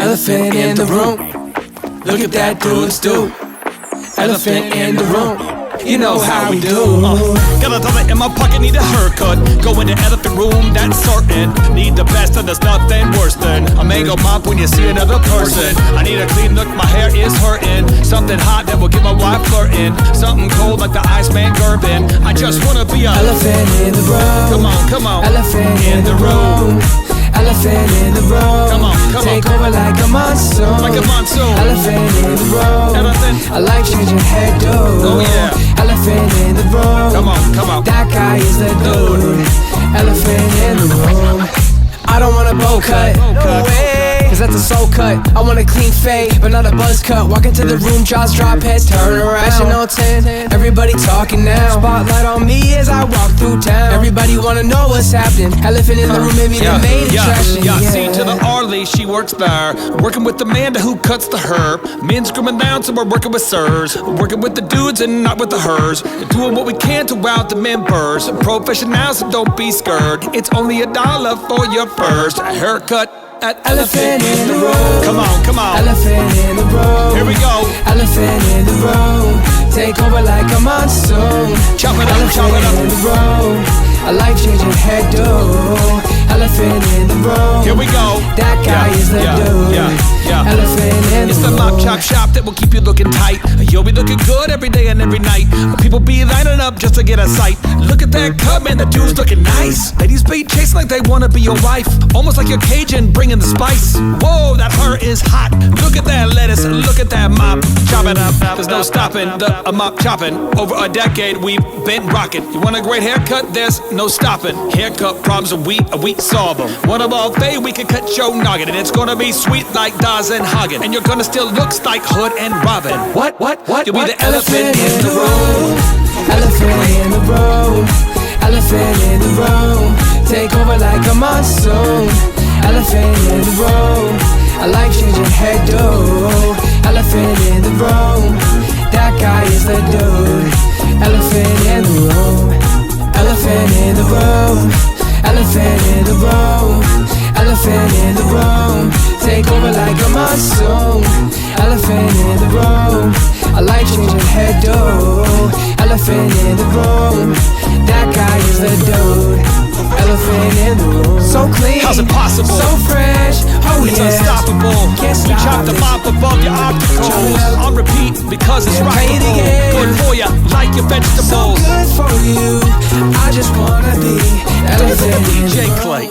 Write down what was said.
Elephant in the room. Look at that dude's do. Elephant in the room. You know how we do. Got a dollar in my pocket, need a haircut. Go in the elephant room, that's certain. Need the best and there's nothing worse than a mango mop when you see another person. I need a clean look, my hair is hurting. Something hot that will get my wife flirting. Something cold like the Iceman Gerben. I just wanna be a elephant in the room. Come on, come on. Elephant in the room. Elephant in the room. Come on, come on. Take over like a monsoon. Like a monsoon. Elephant in the room. Elephant. I like changing hairdo. Oh yeah. Elephant in the room. Come on, come on. That guy is the dude. Elephant in the room. I don't want a bowl cut. No way. Cause that's a soul cut. I want a clean fade, but not a buzz cut. Walk into the room, jaws drop, heads turn around. Fashion on 10, everybody talking now. Spotlight on me as I walk through town. Everybody wanna know what's happening. Elephant in the room, maybe they made attraction. Yeah, see to the Arlie, she works there. Working with Amanda who cuts the herb. Men screaming down, so we're working with sirs. Working with the dudes and not with the hers. Doing what we can to wow the members. Professionals, so don't be scared. It's only $1 for your first haircut at Elephant in the room. Come on, come on. Elephant in the room. Here we go. Elephant in the room. Take over like a monsoon. Chop it up, Elephant chop it up. in the room. I like changing hairdo. Elephant in the room. Here we go. That guy is the dude. Elephant in It's the the room. mop chop shop that will keep you looking tight. You'll be looking good every day and every night. People be lining up just to get a sight. Look at that cut, man, the dude's looking nice. Ladies be chasing like they wanna be your wife. Almost like you're Cajun, bringing the spice. Whoa, that her is hot. Look at that lettuce, look at that mop. Chop it up, there's no stopping the mop chopping. Over a decade, we've been rocking. You want a great haircut? There's no stopping. Haircut problems, we solve them. One of our fade, we can cut your noggin. And it's gonna be sweet like Daz and Hagen. And you're gonna still look like Hood and Robin. What? You'll be the elephant in the room. Elephant in the room. Elephant in the room. Take over like a monsoon. Elephant in the room. I like changing hairdo. Elephant in the room. That guy is the dude. Elephant in the room. Elephant in the room. Elephant in the room. Elephant in the room. Take over like a monsoon. Elephant in the room. I like changing hairdo. Elephant in the room. That guy is the dude. Elephant in the room. So clean. How's it possible? So fresh. Oh It's yeah. unstoppable. Can't We stop chop the it. mop above your obstacles. Chop it up. On repeat because it's And play it rockable. again. Good for ya, like your So vegetables. good for you. I just wanna be elephant in the DJ room. Clay.